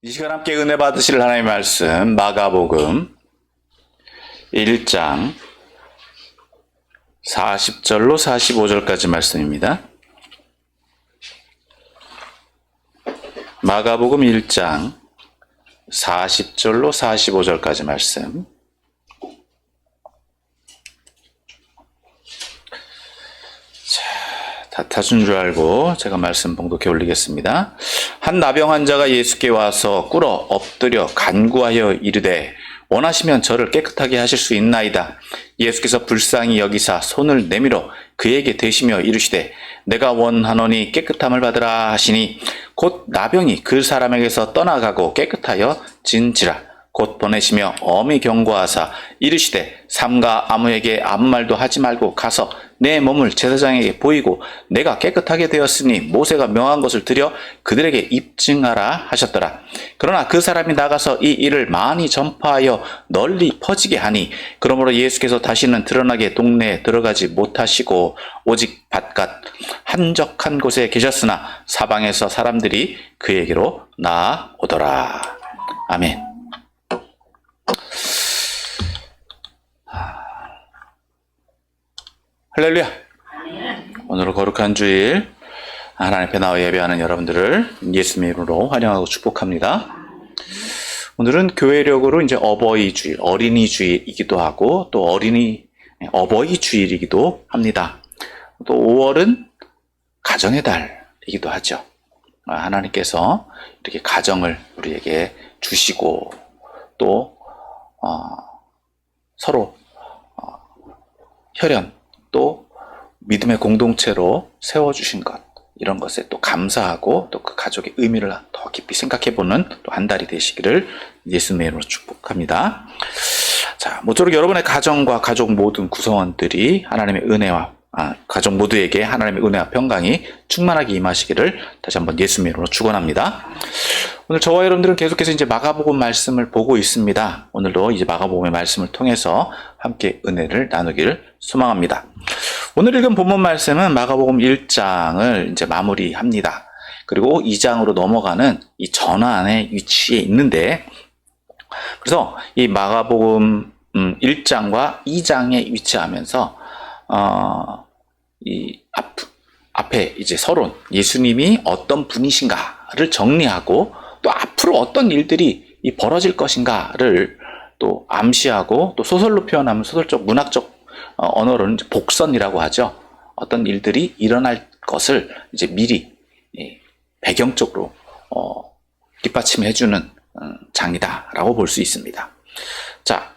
이 시간 함께 은혜 받으실 하나님의 말씀 마가복음 1장 40절로 45절까지 말씀입니다. 마가복음 1장 40절로 45절까지 말씀. 다 타준 줄 알고 제가 말씀 봉독해 올리겠습니다. 한 나병 환자가 예수께 와서 꿇어 엎드려 간구하여 이르되 원하시면 저를 깨끗하게 하실 수 있나이다. 예수께서 불쌍히 여기사 손을 내밀어 그에게 대시며 이르시되 내가 원하노니 깨끗함을 받으라 하시니 곧 나병이 그 사람에게서 떠나가고 깨끗하여 진지라. 곧 보내시며 엄히 경고하사 이르시되 삼가 아무에게 아무 말도 하지 말고 가서 내 몸을 제사장에게 보이고 내가 깨끗하게 되었으니 모세가 명한 것을 드려 그들에게 입증하라 하셨더라. 그러나 그 사람이 나가서 이 일을 많이 전파하여 널리 퍼지게 하니 그러므로 예수께서 다시는 드러나게 동네에 들어가지 못하시고 오직 바깥 한적한 곳에 계셨으나 사방에서 사람들이 그에게로 나아오더라. 아멘. 할렐루야. 오늘은 거룩한 주일 하나님 앞에 나와 예배하는 여러분들을 예수님의 이름으로 환영하고 축복합니다. 오늘은 교회력으로 이제 어버이 주일, 어린이 주일이기도 하고 또 어버이 주일이기도 합니다. 또 5월은 가정의 달이기도 하죠. 하나님께서 이렇게 가정을 우리에게 주시고 또 서로 혈연 또 믿음의 공동체로 세워주신 것, 이런 것에 또 감사하고 또 그 가족의 의미를 더 깊이 생각해보는 또 한 달이 되시기를 예수님의 이름으로 축복합니다. 자, 모쪼록 여러분의 가정과 가족 모든 구성원들이 하나님의 은혜와 가족 모두에게 하나님의 은혜와 평강이 충만하게 임하시기를 다시 한번 예수님의 이름으로 축원합니다. 오늘 저와 여러분들은 계속해서 이제 마가복음 말씀을 보고 있습니다. 오늘도 이제 마가복음의 말씀을 통해서 함께 은혜를 나누기를 소망합니다. 오늘 읽은 본문 말씀은 마가복음 1장을 이제 마무리합니다. 그리고 2장으로 넘어가는 이 전환의 위치에 있는데, 그래서 이 마가복음 1장과 2장에 위치하면서 이 앞에 이제 서론, 예수님이 어떤 분이신가를 정리하고 또 앞으로 어떤 일들이 벌어질 것인가를 또 암시하고 또 소설로 표현하면 소설적 문학적 언어로는 복선이라고 하죠. 어떤 일들이 일어날 것을 이제 미리 배경적으로 뒷받침해주는 장이다라고 볼 수 있습니다. 자,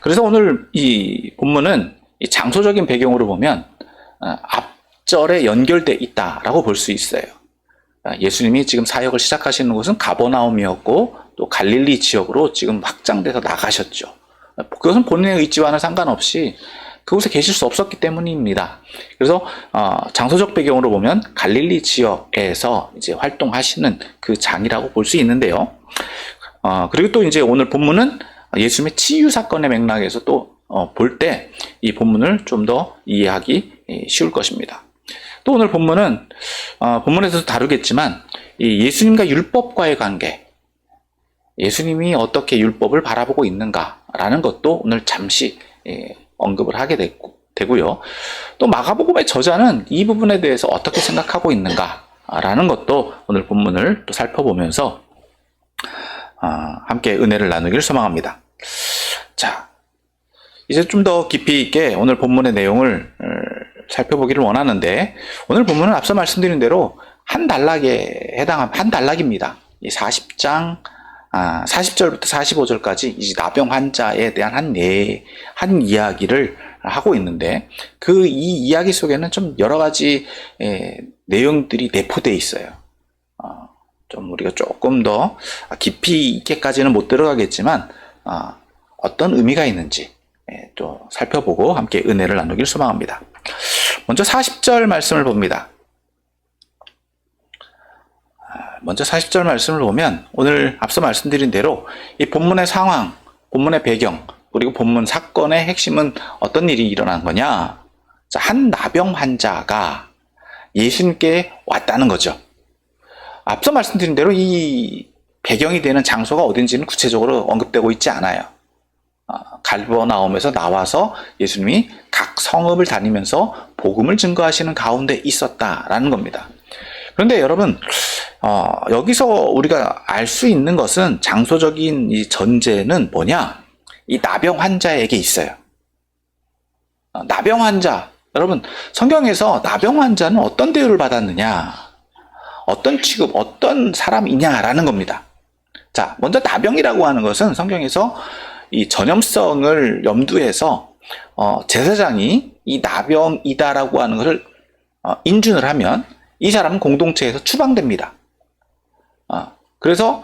그래서 오늘 이 본문은 이 장소적인 배경으로 보면 앞절에 연결돼 있다라고 볼 수 있어요. 예수님이 지금 사역을 시작하시는 곳은 가버나움이었고 또 갈릴리 지역으로 지금 확장돼서 나가셨죠. 그것은 본인의 의지와는 상관없이 그곳에 계실 수 없었기 때문입니다. 그래서 장소적 배경으로 보면 갈릴리 지역에서 이제 활동하시는 그 장이라고 볼 수 있는데요. 그리고 또 이제 오늘 본문은 예수님의 치유 사건의 맥락에서 또 볼 때 이 본문을 좀 더 이해하기 쉬울 것입니다. 또 오늘 본문은 본문에서도 다루겠지만 이 예수님과 율법과의 관계, 예수님이 어떻게 율법을 바라보고 있는가라는 것도 오늘 잠시 언급을 하게 되고요. 또 마가복음의 저자는 이 부분에 대해서 어떻게 생각하고 있는가라는 것도 오늘 본문을 또 살펴보면서 함께 은혜를 나누기를 소망합니다. 자, 이제 좀 더 깊이 있게 오늘 본문의 내용을 살펴보기를 원하는데, 오늘 본문은 앞서 말씀드린 대로 한 단락입니다. 이 40장 40절부터 45절까지 이제 나병 환자에 대한 한 이야기를 하고 있는데, 그 이 이야기 속에는 좀 여러 가지 내용들이 내포되어 있어요. 좀 우리가 조금 더 깊이 있게까지는 못 들어가겠지만 어떤 의미가 있는지 또 살펴보고 함께 은혜를 나누길 소망합니다. 먼저 40절 말씀을 봅니다. 먼저 40절 말씀을 보면 오늘 앞서 말씀드린 대로 이 본문의 상황, 본문의 배경, 그리고 본문 사건의 핵심은 어떤 일이 일어난 거냐? 자, 한 나병 환자가 예수님께 왔다는 거죠. 앞서 말씀드린 대로 이 배경이 되는 장소가 어딘지는 구체적으로 언급되고 있지 않아요. 갈버나움에서 나와서 예수님이 각 성읍을 다니면서 복음을 증거하시는 가운데 있었다라는 겁니다. 그런데 여러분, 여기서 우리가 알 수 있는 것은 장소적인 이 전제는 뭐냐? 이 나병 환자에게 있어요. 나병 환자, 여러분, 성경에서 나병 환자는 어떤 대우를 받았느냐? 어떤 취급, 어떤 사람이냐라는 겁니다. 자, 먼저 나병이라고 하는 것은 성경에서 이 전염성을 염두해서 제사장이 이 나병이다라고 하는 것을 인준을 하면 이 사람은 공동체에서 추방됩니다. 그래서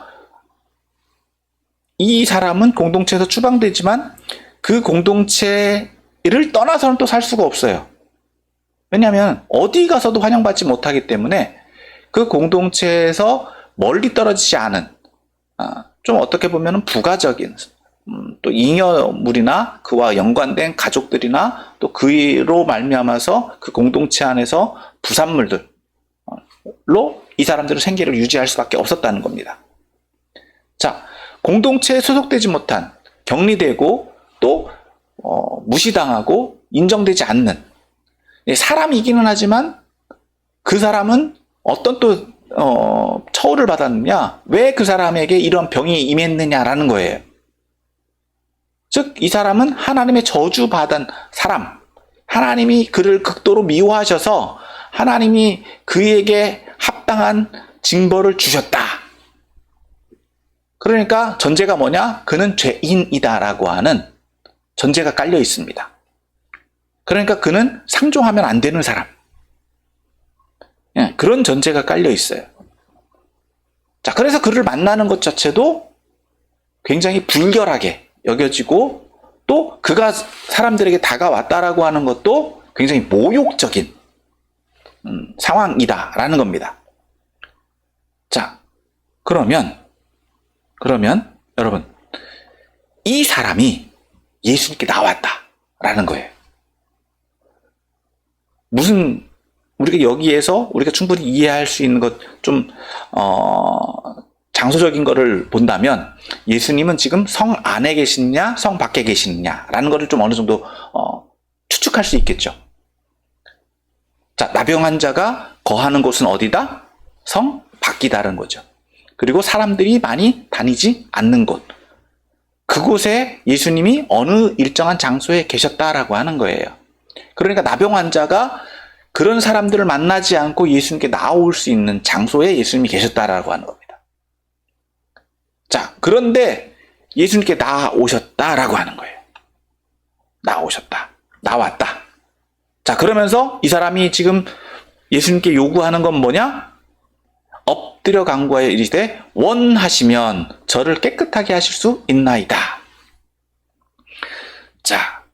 이 사람은 공동체에서 추방되지만 그 공동체를 떠나서는 또 살 수가 없어요. 왜냐하면 어디 가서도 환영받지 못하기 때문에 그 공동체에서 멀리 떨어지지 않은, 좀 어떻게 보면 부가적인, 또 잉여물이나 그와 연관된 가족들이나 또 그로 말미암아서 그 공동체 안에서 부산물들로 이 사람들은 생계를 유지할 수밖에 없었다는 겁니다. 자, 공동체에 소속되지 못한, 격리되고 또 무시당하고 인정되지 않는 사람이기는 하지만 그 사람은 어떤 또 처우를 받았느냐, 왜 그 사람에게 이런 병이 임했느냐라는 거예요. 즉 이 사람은 하나님의 저주받은 사람, 하나님이 그를 극도로 미워하셔서 하나님이 그에게 합당한 징벌을 주셨다. 그러니까 전제가 뭐냐? 그는 죄인이다라고 하는 전제가 깔려 있습니다. 그러니까 그는 상종하면 안 되는 사람, 그런 전제가 깔려 있어요. 자, 그래서 그를 만나는 것 자체도 굉장히 불결하게 여겨지고 또 그가 사람들에게 다가왔다라고 하는 것도 굉장히 모욕적인 상황이다라는 겁니다. 자, 그러면 여러분, 이 사람이 예수님께 나왔다라는 거예요. 무슨, 우리가 여기에서 우리가 충분히 이해할 수 있는 것, 좀 장소적인 거를 본다면 예수님은 지금 성 안에 계시느냐 성 밖에 계시느냐라는 거를 좀 어느 정도 추측할 수 있겠죠. 자, 나병 환자가 거하는 곳은 어디다? 성 밖이다라는 거죠. 그리고 사람들이 많이 다니지 않는 곳, 그곳에 예수님이 어느 일정한 장소에 계셨다라고 하는 거예요. 그러니까 나병 환자가 그런 사람들을 만나지 않고 예수님께 나올 수 있는 장소에 예수님이 계셨다라고 하는 겁니다. 자, 그런데 예수님께 나오셨다라고 하는 거예요. 나오셨다, 나왔다. 자, 그러면서 이 사람이 지금 예수님께 요구하는 건 뭐냐? 엎드려 간구하여 이르되 원하시면 저를 깨끗하게 하실 수 있나이다. 자,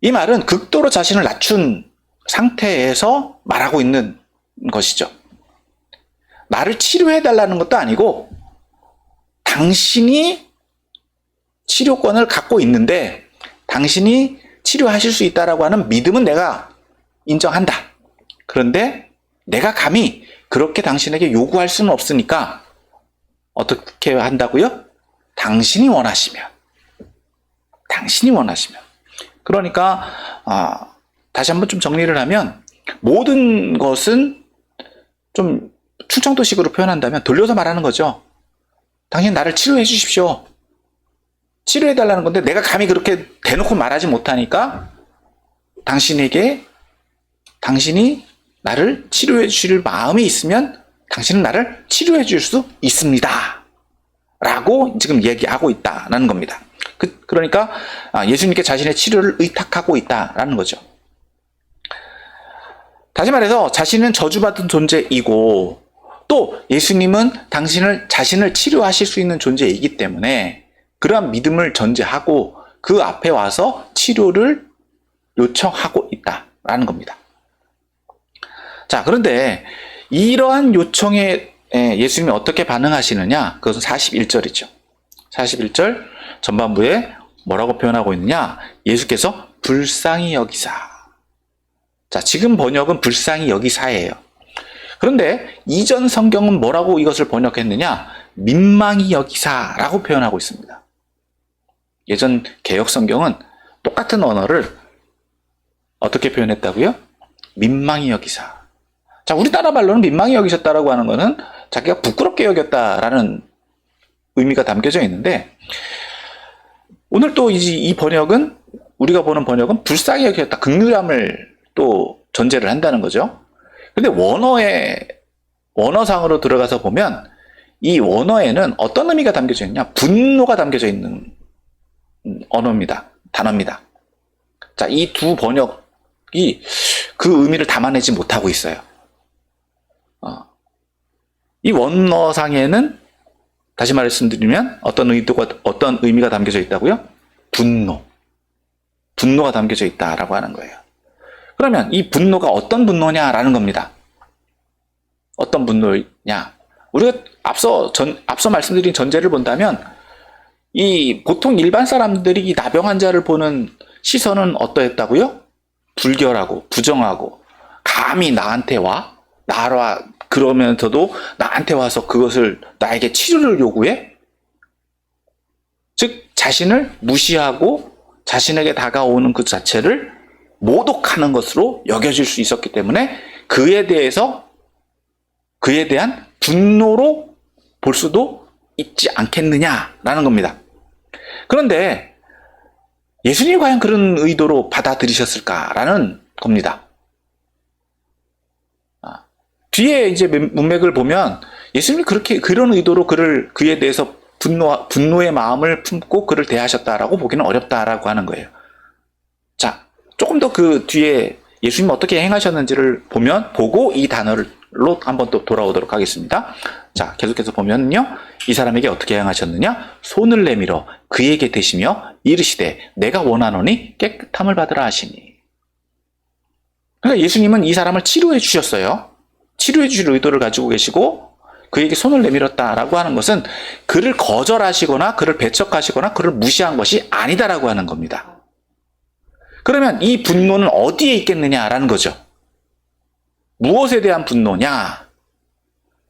이 말은 극도로 자신을 낮춘 상태에서 말하고 있는 것이죠. 나를 치료해달라는 것도 아니고 당신이 치료권을 갖고 있는데 당신이 치료하실 수 있다라고 하는 믿음은 내가 인정한다. 그런데 내가 감히 그렇게 당신에게 요구할 수는 없으니까 어떻게 한다고요? 당신이 원하시면. 그러니까 다시 한번 좀 정리를 하면 모든 것은 좀 충청도식으로 표현한다면 돌려서 말하는 거죠. 당신 나를 치료해 주십시오. 치료해 달라는 건데 내가 감히 그렇게 대놓고 말하지 못하니까 당신이 나를 치료해 주실 마음이 있으면 당신은 나를 치료해 줄 수 있습니다. 라고 지금 얘기하고 있다는 겁니다. 그러니까 예수님께 자신의 치료를 의탁하고 있다라는 거죠. 다시 말해서 자신은 저주받은 존재이고 또 예수님은 자신을 치료하실 수 있는 존재이기 때문에 그러한 믿음을 전제하고 그 앞에 와서 치료를 요청하고 있다라는 겁니다. 자, 그런데 이러한 요청에 예수님이 어떻게 반응하시느냐? 그것은 41절이죠. 41절 전반부에 뭐라고 표현하고 있느냐? 예수께서 불쌍히 여기사. 자, 지금 번역은 불쌍히 여기사예요. 그런데 이전 성경은 뭐라고 이것을 번역했느냐? 민망히 여기사라고 표현하고 있습니다. 예전 개역 성경은 똑같은 언어를 어떻게 표현했다고요? 민망히 여기사. 자, 우리나라 말로는 민망히 여기셨다라고 하는 것은 자기가 부끄럽게 여겼다라는 의미가 담겨져 있는데, 오늘 또 이 번역은, 우리가 보는 번역은 불쌍히 여겼다, 긍휼함을 또 전제를 한다는 거죠. 근데 원어상으로 들어가서 보면 이 원어에는 어떤 의미가 담겨져 있냐? 분노가 담겨져 있는 단어입니다. 자, 이 두 번역이 그 의미를 담아내지 못하고 있어요. 이 원어상에는 다시 말씀드리면 어떤 의미가 담겨져 있다고요? 분노가 담겨져 있다라고 하는 거예요. 그러면 이 분노가 어떤 분노냐라는 겁니다. 어떤 분노냐? 우리가 앞서 말씀드린 전제를 본다면, 이 보통 일반 사람들이 이 나병 환자를 보는 시선은 어떠했다고요? 불결하고 부정하고, 감히 나한테 그러면서도 나한테 와서 그것을 나에게 치료를 요구해? 즉, 자신을 무시하고 자신에게 다가오는 그 자체를 모독하는 것으로 여겨질 수 있었기 때문에 그에 대한 분노로 볼 수도 있지 않겠느냐라는 겁니다. 그런데 예수님이 과연 그런 의도로 받아들이셨을까라는 겁니다. 뒤에 이제 문맥을 보면 예수님이 그런 의도로 그에 대해서 분노의 마음을 품고 그를 대하셨다라고 보기는 어렵다라고 하는 거예요. 자, 조금 더 그 뒤에 예수님이 어떻게 행하셨는지를 보고 이 단어로 한번 또 돌아오도록 하겠습니다. 자, 계속해서 보면요. 이 사람에게 어떻게 행하셨느냐? 손을 내밀어 그에게 대시며 이르시되 내가 원하노니 깨끗함을 받으라 하시니. 그러니까 예수님은 이 사람을 치료해 주셨어요. 치료해 주실 의도를 가지고 계시고 그에게 손을 내밀었다라고 하는 것은 그를 거절하시거나 그를 배척하시거나 그를 무시한 것이 아니다라고 하는 겁니다. 그러면 이 분노는 어디에 있겠느냐라는 거죠. 무엇에 대한 분노냐?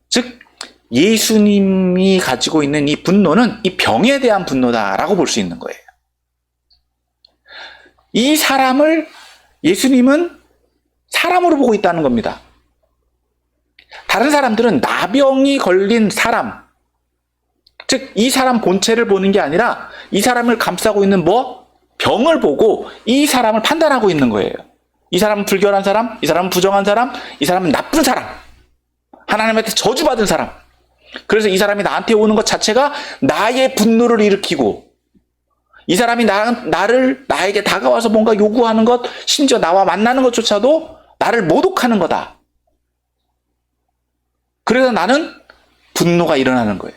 즉, 예수님이 가지고 있는 이 분노는 이 병에 대한 분노다라고 볼 수 있는 거예요. 이 사람을 예수님은 사람으로 보고 있다는 겁니다. 다른 사람들은 나병이 걸린 사람, 즉, 이 사람 본체를 보는 게 아니라 이 사람을 감싸고 있는 병을 보고 이 사람을 판단하고 있는 거예요. 이 사람은 불결한 사람, 이 사람은 부정한 사람, 이 사람은 나쁜 사람, 하나님한테 저주받은 사람. 그래서 이 사람이 나한테 오는 것 자체가 나의 분노를 일으키고, 이 사람이 나에게 다가와서 뭔가 요구하는 것, 심지어 나와 만나는 것조차도 나를 모독하는 거다. 그래서 나는 분노가 일어나는 거예요.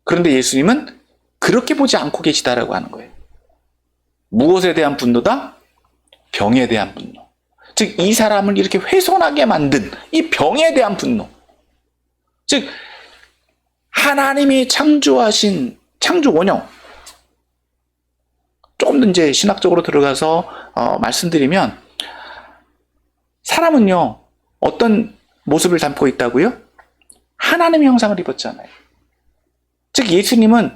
그런데 예수님은 그렇게 보지 않고 계시다라고 하는 거예요. 무엇에 대한 분노다? 병에 대한 분노. 즉, 이 사람을 이렇게 훼손하게 만든 이 병에 대한 분노. 즉, 하나님이 창조하신 창조 원형. 조금 더 이제 신학적으로 들어가서 말씀드리면, 사람은요, 어떤 모습을 담고 있다고요? 하나님의 형상을 입었잖아요. 즉, 예수님은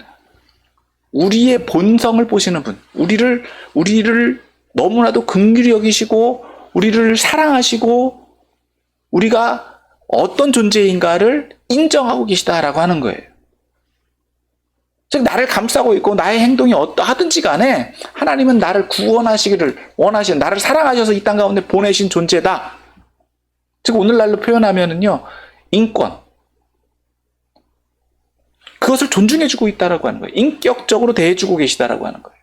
우리의 본성을 보시는 분, 우리를 너무나도 긍휼히 여기시고, 우리를 사랑하시고, 우리가 어떤 존재인가를 인정하고 계시다라고 하는 거예요. 즉, 나를 감싸고 있고, 나의 행동이 어떠하든지 간에, 하나님은 나를 구원하시기를 원하시는, 나를 사랑하셔서 이 땅 가운데 보내신 존재다. 즉, 오늘날로 표현하면은요, 인권. 그것을 존중해주고 있다라고 하는 거예요. 인격적으로 대해주고 계시다라고 하는 거예요.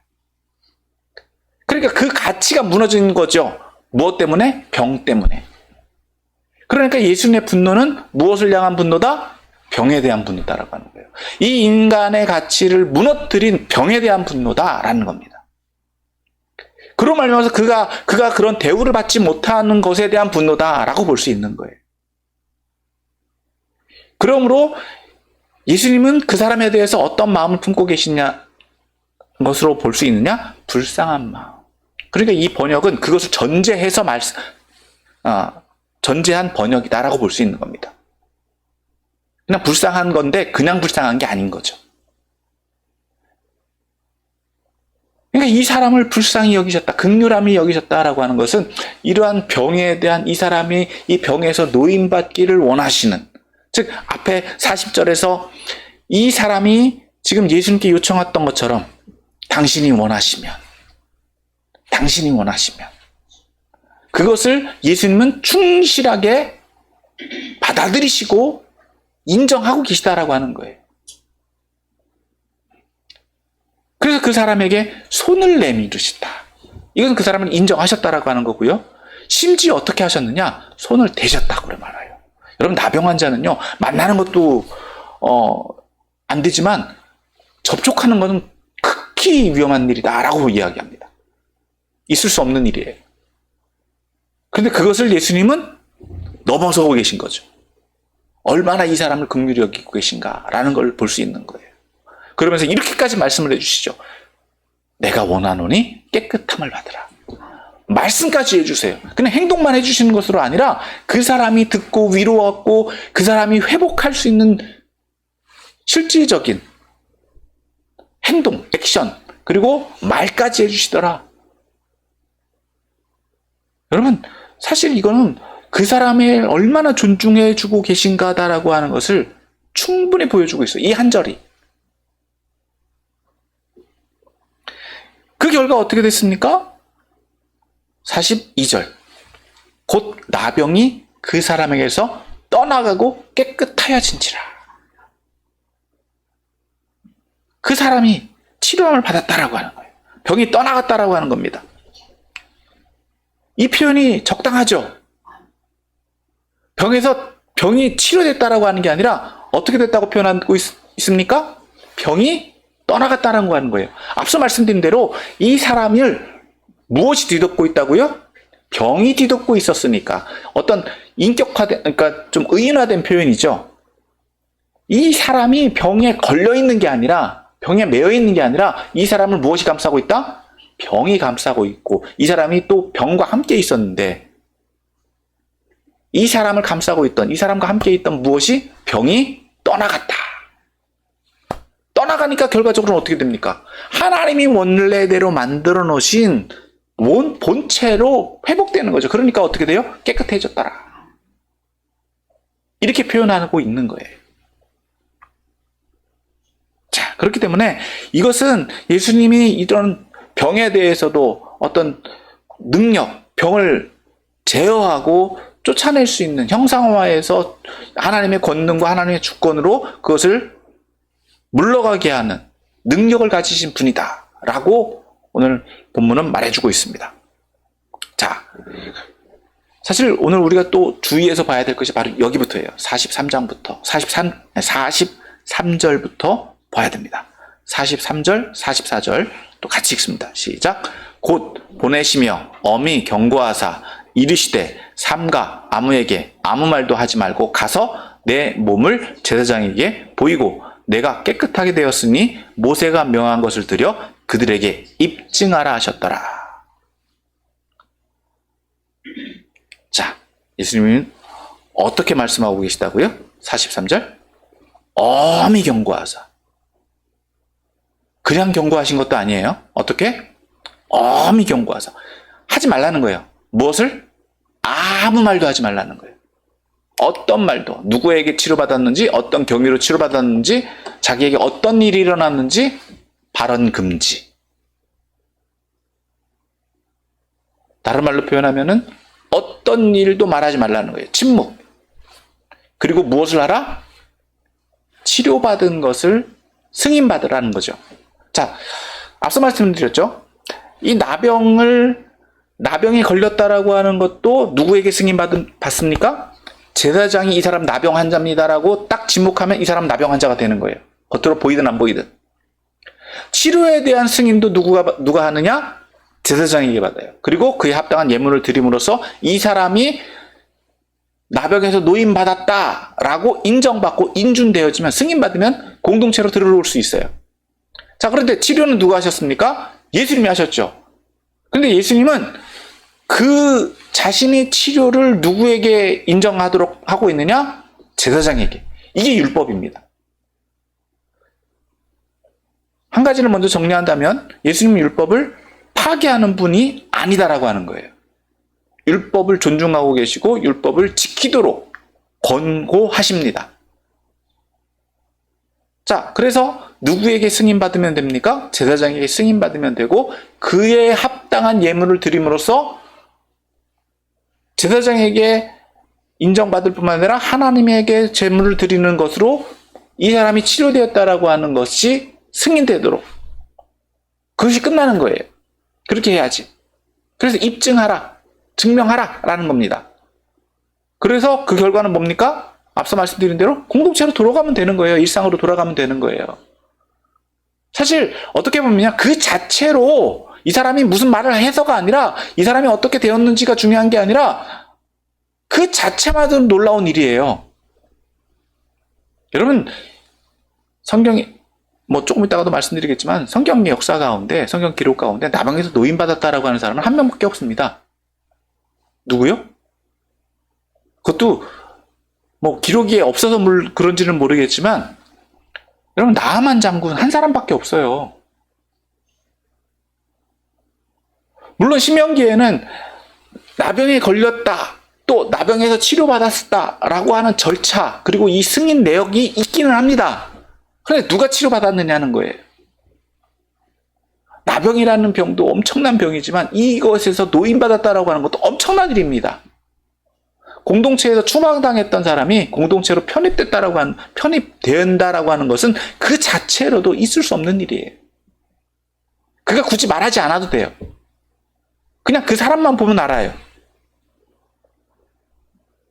그러니까 그 가치가 무너진 거죠. 무엇 때문에? 병 때문에. 그러니까 예수님의 분노는 무엇을 향한 분노다? 병에 대한 분노다라고 하는 거예요. 이 인간의 가치를 무너뜨린 병에 대한 분노다라는 겁니다. 그로 말미암아서 그가 그런 대우를 받지 못하는 것에 대한 분노다라고 볼 수 있는 거예요. 그러므로 예수님은 그 사람에 대해서 어떤 마음을 품고 계시냐 것으로 볼 수 있느냐? 불쌍한 마음. 그러니까 이 번역은 그것을 전제해서 전제한 번역이다라고 볼 수 있는 겁니다. 그냥 불쌍한 건데 그냥 불쌍한 게 아닌 거죠. 그러니까 이 사람을 불쌍히 여기셨다, 긍휼함이 여기셨다라고 하는 것은 이러한 병에 대한 이 사람이 이 병에서 노임받기를 원하시는, 즉 앞에 40절에서 이 사람이 지금 예수님께 요청했던 것처럼 당신이 원하시면 그것을 예수님은 충실하게 받아들이시고 인정하고 계시다라고 하는 거예요. 그래서 그 사람에게 손을 내밀으시다. 이건 그 사람을 인정하셨다라고 하는 거고요. 심지어 어떻게 하셨느냐? 손을 대셨다고 그래 말아요. 여러분, 나병 환자는요, 만나는 것도 안 되지만 접촉하는 것은 극히 위험한 일이다라고 이야기합니다. 있을 수 없는 일이에요. 그런데 그것을 예수님은 넘어서고 계신 거죠. 얼마나 이 사람을 긍휼히 여기고 계신가라는 걸 볼 수 있는 거예요. 그러면서 이렇게까지 말씀을 해주시죠. 내가 원하노니 깨끗함을 받으라. 말씀까지 해주세요. 그냥 행동만 해주시는 것으로 아니라 그 사람이 듣고 위로하고 그 사람이 회복할 수 있는 실질적인 행동, 액션, 그리고 말까지 해주시더라. 여러분, 사실 이거는 그 사람을 얼마나 존중해주고 계신가다라고 하는 것을 충분히 보여주고 있어요. 이 한 절이. 그 결과 어떻게 됐습니까? 42절. 곧 나병이 그 사람에게서 떠나가고 깨끗하여진지라. 그 사람이 치료함을 받았다라고 하는 거예요. 병이 떠나갔다라고 하는 겁니다. 이 표현이 적당하죠? 병이 치료됐다라고 하는 게 아니라 어떻게 됐다고 표현하고 있습니까? 병이 떠나갔다라고 하는 거예요. 앞서 말씀드린 대로 이 사람을 무엇이 뒤덮고 있다고요? 병이 뒤덮고 있었으니까. 어떤 인격화된, 그러니까 좀 의인화된 표현이죠. 이 사람이 병에 걸려 있는 게 아니라, 병에 매여 있는 게 아니라 이 사람을 무엇이 감싸고 있다? 병이 감싸고 있고, 이 사람이 또 병과 함께 있었는데, 이 사람을 감싸고 있던, 이 사람과 함께 있던 무엇이? 병이 떠나갔다. 떠나가니까 결과적으로 어떻게 됩니까? 하나님이 원래대로 만들어 놓으신 본체로 회복되는 거죠. 그러니까 어떻게 돼요? 깨끗해졌더라. 이렇게 표현하고 있는 거예요. 자, 그렇기 때문에 이것은 예수님이 이런 병에 대해서도 어떤 능력, 병을 제어하고 쫓아낼 수 있는 형상화해서 하나님의 권능과 하나님의 주권으로 그것을 물러가게 하는 능력을 가지신 분이다 라고 오늘 본문은 말해주고 있습니다. 자, 사실 오늘 우리가 또 주의해서 봐야 될 것이 바로 여기부터예요. 43절부터 43절부터 봐야 됩니다. 43절, 44절 또 같이 읽습니다. 시작. 곧 보내시며 엄히 경고하사 이르시되 삼가 아무에게 아무 말도 하지 말고 가서 내 몸을 제사장에게 보이고 내가 깨끗하게 되었으니 모세가 명한 것을 드려 그들에게 입증하라 하셨더라. 자, 예수님은 어떻게 말씀하고 계시다고요? 43절. 엄히 경고하사. 그냥 경고하신 것도 아니에요. 어떻게? 엄히 경고하사. 하지 말라는 거예요. 무엇을? 아무 말도 하지 말라는 거예요. 어떤 말도, 누구에게 치료받았는지, 어떤 경위로 치료받았는지, 자기에게 어떤 일이 일어났는지 발언 금지. 다른 말로 표현하면은 어떤 일도 말하지 말라는 거예요. 침묵. 그리고 무엇을 하라? 치료받은 것을 승인받으라는 거죠. 자, 앞서 말씀드렸죠. 이 나병이 걸렸다라고 하는 것도 누구에게 승인받습니까? 제사장이 이 사람 나병 환자입니다라고 딱 지목하면 이 사람 나병 환자가 되는 거예요. 겉으로 보이든 안 보이든. 치료에 대한 승인도 누가 하느냐? 제사장에게 받아요. 그리고 그에 합당한 예물을 드림으로써 이 사람이 나병에서 노임받았다라고 인정받고 인준되어지면, 승인받으면 공동체로 들어올 수 있어요. 자, 그런데 치료는 누가 하셨습니까? 예수님이 하셨죠. 근데 예수님은 그 자신의 치료를 누구에게 인정하도록 하고 있느냐? 제사장에게. 이게 율법입니다. 한 가지를 먼저 정리한다면 예수님 율법을 파괴하는 분이 아니다라고 하는 거예요. 율법을 존중하고 계시고 율법을 지키도록 권고하십니다. 자, 그래서 누구에게 승인받으면 됩니까? 제사장에게 승인받으면 되고 그에 합당한 예물을 드림으로써 제사장에게 인정받을 뿐만 아니라 하나님에게 제물을 드리는 것으로 이 사람이 치료되었다라고 하는 것이 승인되도록 그것이 끝나는 거예요. 그렇게 해야지. 그래서 입증하라, 증명하라 라는 겁니다. 그래서 그 결과는 뭡니까? 앞서 말씀드린 대로 공동체로 돌아가면 되는 거예요. 일상으로 돌아가면 되는 거예요. 사실 어떻게 보면 그 자체로 이 사람이 무슨 말을 해서가 아니라 이 사람이 어떻게 되었는지가 중요한 게 아니라 그 자체만으로 놀라운 일이에요. 여러분 성경이 조금 이따가도 말씀드리겠지만 성경의 역사 가운데 성경 기록 가운데 나병에서 노인받았다라고 하는 사람은 한 명밖에 없습니다. 누구요? 그것도 기록이 없어서 그런지는 모르겠지만 여러분 나아만 장군 한 사람밖에 없어요. 물론 신명기에는 나병에 걸렸다 또 나병에서 치료받았다라고 하는 절차 그리고 이 승인 내역이 있기는 합니다. 그런데 누가 치료받았느냐는 거예요. 나병이라는 병도 엄청난 병이지만 이것에서 노인받았다라고 하는 것도 엄청난 일입니다. 공동체에서 추방당했던 사람이 공동체로 편입된다라고 하는 것은 그 자체로도 있을 수 없는 일이에요. 그가 굳이 말하지 않아도 돼요. 그냥 그 사람만 보면 알아요.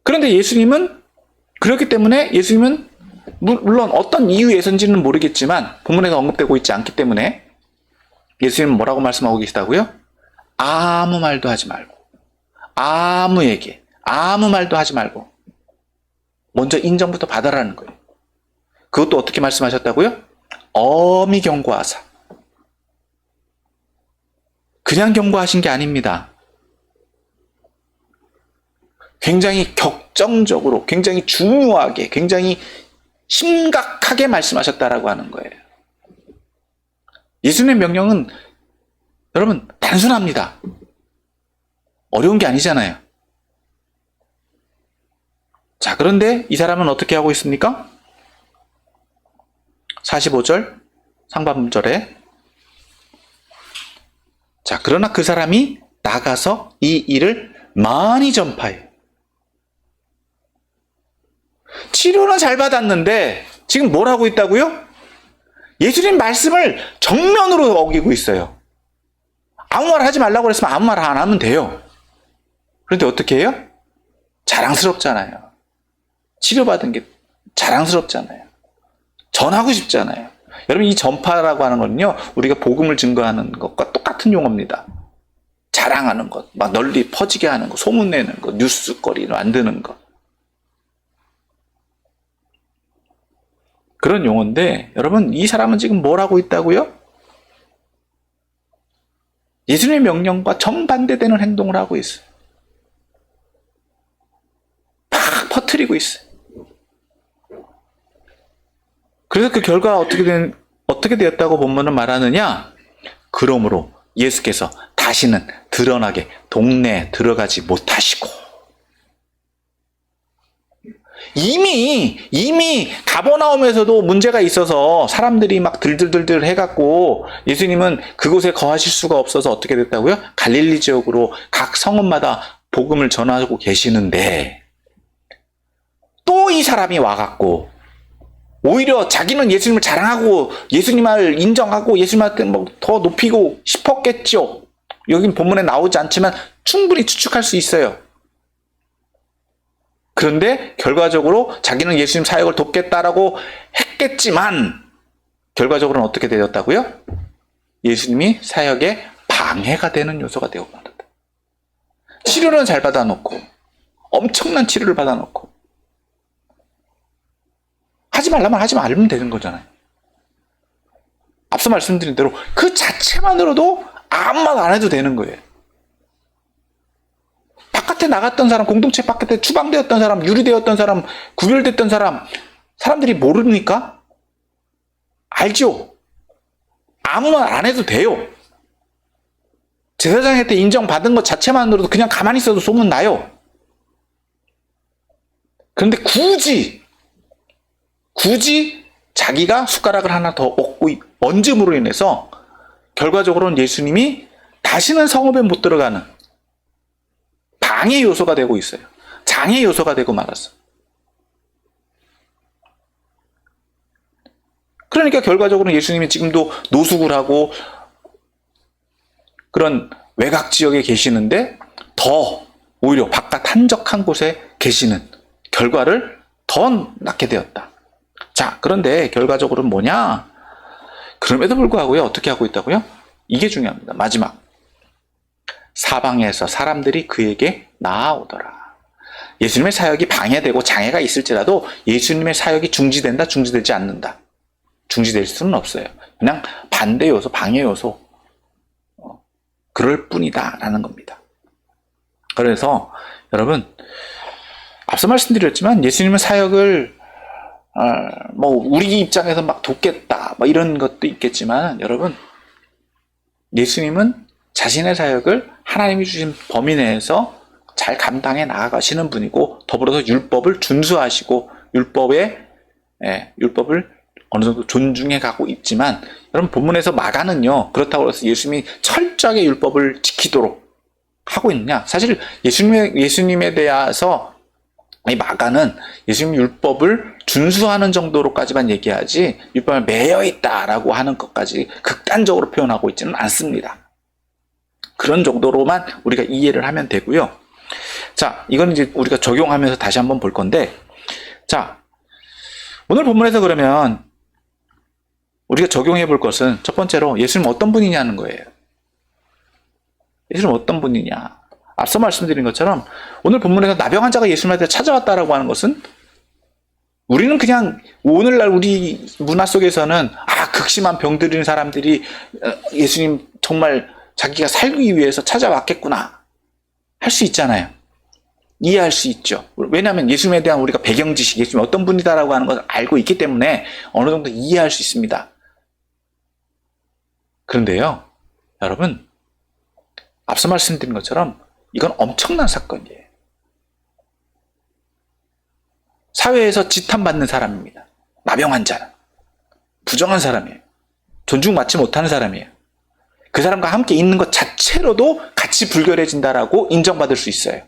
그런데 예수님은 그렇기 때문에 예수님은 물론 어떤 이유에서인지는 모르겠지만 본문에서 언급되고 있지 않기 때문에 예수님은 뭐라고 말씀하고 계시다고요? 아무 말도 하지 말고 아무에게 아무 말도 하지 말고 먼저 인정부터 받아라는 거예요. 그것도 어떻게 말씀하셨다고요? 엄히 경고하사. 그냥 경고하신 게 아닙니다. 굉장히 격정적으로, 굉장히 중요하게, 굉장히 심각하게 말씀하셨다라고 하는 거예요. 예수님의 명령은 여러분 단순합니다. 어려운 게 아니잖아요. 자, 그런데 이 사람은 어떻게 하고 있습니까? 45절 상반절에 자, 그러나 그 사람이 나가서 이 일을 많이 전파해요. 치료는 잘 받았는데 지금 뭘 하고 있다고요? 예수님 말씀을 정면으로 어기고 있어요. 아무 말 하지 말라고 그랬으면 아무 말 안 하면 돼요. 그런데 어떻게 해요? 자랑스럽잖아요. 치료받은 게 자랑스럽잖아요. 전하고 싶잖아요. 여러분 이 전파라고 하는 거는요. 우리가 복음을 증거하는 것과 똑같은 용어입니다. 자랑하는 것, 막 널리 퍼지게 하는 것, 소문내는 것, 뉴스거리를 만드는 것. 그런 용어인데 여러분 이 사람은 지금 뭘 하고 있다고요? 예수님의 명령과 정반대되는 행동을 하고 있어요. 막 퍼뜨리고 있어요. 그래서 그 결과가 어떻게 되었다고 본문은 말하느냐? 그러므로 예수께서 다시는 드러나게 동네에 들어가지 못하시고 이미 가버나움에서도 문제가 있어서 사람들이 막 들들들들 해갖고 예수님은 그곳에 거하실 수가 없어서 어떻게 됐다고요? 갈릴리 지역으로 각 성읍마다 복음을 전하고 계시는데 또 이 사람이 와갖고 오히려 자기는 예수님을 자랑하고 예수님을 인정하고 예수님한테 더 높이고 싶었겠죠. 여긴 본문에 나오지 않지만 충분히 추측할 수 있어요. 그런데 결과적으로 자기는 예수님 사역을 돕겠다라고 했겠지만 결과적으로는 어떻게 되었다고요? 예수님이 사역에 방해가 되는 요소가 되고 말았다. 치료는 잘 받아놓고 엄청난 치료를 받아놓고 하지 말라면 하지 말면 되는 거잖아요. 앞서 말씀드린 대로 그 자체만으로도 아무 말 안 해도 되는 거예요. 바깥에 나갔던 사람, 공동체 바깥에 추방되었던 사람, 유리되었던 사람, 구별됐던 사람, 사람들이 모릅니까? 알죠? 아무 말 안 해도 돼요. 제사장한테 인정받은 것 자체만으로도 그냥 가만히 있어도 소문 나요. 그런데 굳이 자기가 숟가락을 하나 더 얹음으로 인해서 결과적으로는 예수님이 다시는 성읍에 못 들어가는 방해 요소가 되고 있어요. 장애 요소가 되고 말았어. 그러니까 결과적으로 예수님이 지금도 노숙을 하고 그런 외곽 지역에 계시는데 더 오히려 바깥 한적한 곳에 계시는 결과를 더 낳게 되었다. 자, 그런데 결과적으로는 뭐냐? 그럼에도 불구하고요, 어떻게 하고 있다고요? 이게 중요합니다. 마지막. 사방에서 사람들이 그에게 나아오더라. 예수님의 사역이 방해되고 장애가 있을지라도 예수님의 사역이 중지된다, 중지되지 않는다. 중지될 수는 없어요. 그냥 반대 요소, 방해 요소. 그럴 뿐이다 라는 겁니다. 그래서 여러분, 앞서 말씀드렸지만 예수님의 사역을 우리 입장에서 막 돕겠다 이런 것도 있겠지만 여러분, 예수님은 자신의 사역을 하나님이 주신 범위 내에서 잘 감당해 나아가시는 분이고, 더불어서 율법을 준수하시고 율법을 어느 정도 존중해 가고 있지만, 여러분 본문에서 마가는요, 그렇다고 해서 예수님이 철저하게 율법을 지키도록 하고 있느냐? 사실 예수님에 대해서 이 마가는 예수님 율법을 준수하는 정도로까지만 얘기하지 율법에 매여 있다라고 하는 것까지 극단적으로 표현하고 있지는 않습니다. 그런 정도로만 우리가 이해를 하면 되고요. 자, 이건 이제 우리가 적용하면서 다시 한번 볼 건데, 자, 오늘 본문에서 그러면 우리가 적용해 볼 것은 첫 번째로 예수님 어떤 분이냐는 거예요. 예수님 어떤 분이냐. 앞서 말씀드린 것처럼 오늘 본문에서 나병 환자가 예수님한테 찾아왔다라고 하는 것은, 우리는 그냥 오늘날 우리 문화 속에서는 극심한 병들인 사람들이 예수님 정말 자기가 살기 위해서 찾아왔겠구나 할 수 있잖아요. 이해할 수 있죠. 왜냐하면 예수님에 대한 우리가 배경 지식, 예수님 어떤 분이다라고 하는 것을 알고 있기 때문에 어느 정도 이해할 수 있습니다. 그런데요, 여러분, 앞서 말씀드린 것처럼 이건 엄청난 사건이에요. 사회에서 지탄받는 사람입니다. 나병 환자는. 부정한 사람이에요. 존중받지 못하는 사람이에요. 그 사람과 함께 있는 것 자체로도 같이 불결해진다라고 인정받을 수 있어요.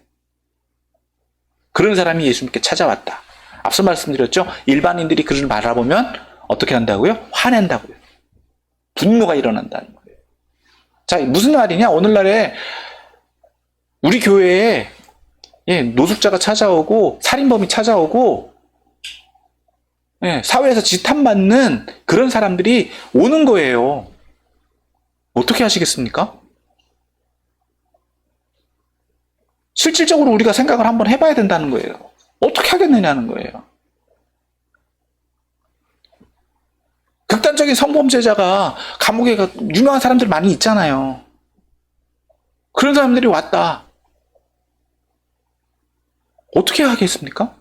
그런 사람이 예수님께 찾아왔다. 앞서 말씀드렸죠? 일반인들이 그를 바라보면 어떻게 한다고요? 화낸다고요. 분노가 일어난다는 거예요. 자, 무슨 말이냐? 오늘날에 우리 교회에 노숙자가 찾아오고 살인범이 찾아오고 사회에서 지탄받는 그런 사람들이 오는 거예요. 어떻게 하시겠습니까? 실질적으로 우리가 생각을 한번 해봐야 된다는 거예요. 어떻게 하겠느냐는 거예요. 극단적인 성범죄자가 감옥에 유명한 사람들 많이 있잖아요. 그런 사람들이 왔다. 어떻게 하겠습니까?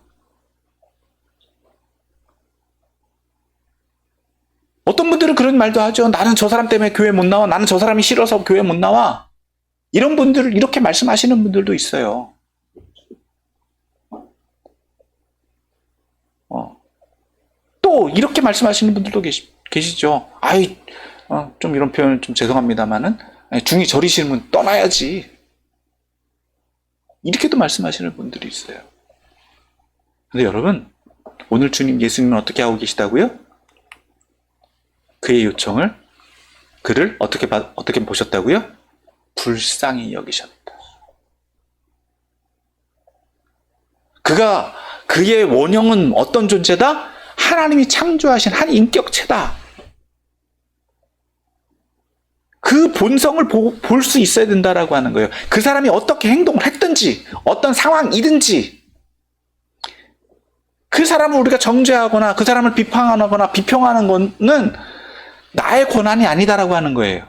어떤 분들은 그런 말도 하죠. 나는 저 사람 때문에 교회 못 나와. 나는 저 사람이 싫어서 교회 못 나와. 이런 분들을 이렇게 말씀하시는 분들도 있어요. 또 이렇게 말씀하시는 분들도 계시죠. 좀 이런 표현 좀 죄송합니다만은 중이 저리시면 떠나야지. 이렇게도 말씀하시는 분들이 있어요. 근데 여러분, 오늘 주님 예수님은 어떻게 하고 계시다고요? 그의 요청을, 그를 어떻게 보셨다고요? 불쌍히 여기셨다. 그의 원형은 어떤 존재다? 하나님이 창조하신 한 인격체다. 그 본성을 볼 수 있어야 된다라고 하는 거예요. 그 사람이 어떻게 행동을 했든지, 어떤 상황이든지, 그 사람을 우리가 정죄하거나 그 사람을 비판하거나 비평하는 거는 나의 권한이 아니다라고 하는 거예요.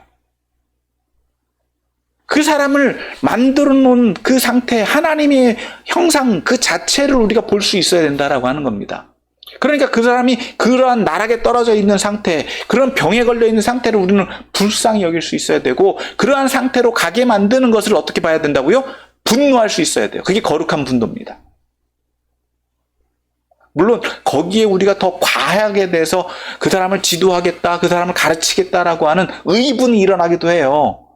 그 사람을 만들어 놓은 그 상태, 하나님의 형상 그 자체를 우리가 볼 수 있어야 된다라고 하는 겁니다. 그러니까 그 사람이 그러한 나락에 떨어져 있는 상태, 그런 병에 걸려 있는 상태를 우리는 불쌍히 여길 수 있어야 되고, 그러한 상태로 가게 만드는 것을 어떻게 봐야 된다고요? 분노할 수 있어야 돼요. 그게 거룩한 분노입니다. 물론 거기에 우리가 더 과하게 돼서 그 사람을 지도하겠다, 그 사람을 가르치겠다라고 하는 의분이 일어나기도 해요.